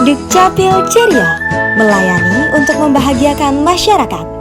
Dukcapil Ceria, melayani untuk membahagiakan masyarakat.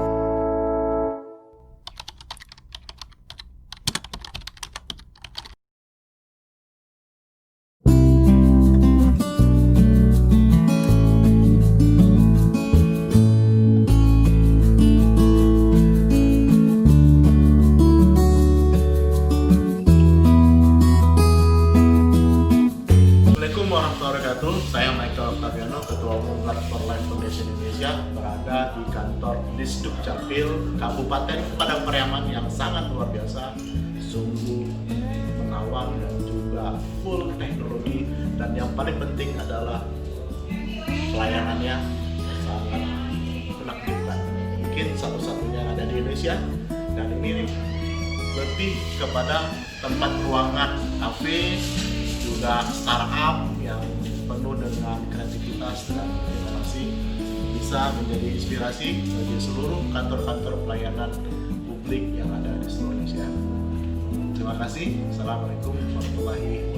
Assalamualaikum warahmatullahi wabarakatuh. Saya Michael Octaviano, Ketua Umum Platform Life Foundation Indonesia, berada di kantor Disduk Capil Kabupaten Padang Pariaman yang sangat luar biasa, sungguh menawan dan juga full teknologi, dan yang paling penting adalah pelayanannya sangat menakjubkan. Mungkin satu-satunya ada di Indonesia, dan ini lebih kepada tempat ruangan kafe, juga startup yang penuh dengan kreativitas dan inovasi, bisa menjadi inspirasi bagi seluruh kantor-kantor pelayanan publik yang ada di seluruh Indonesia. Terima kasih. Assalamualaikum warahmatullahi wabarakatuh.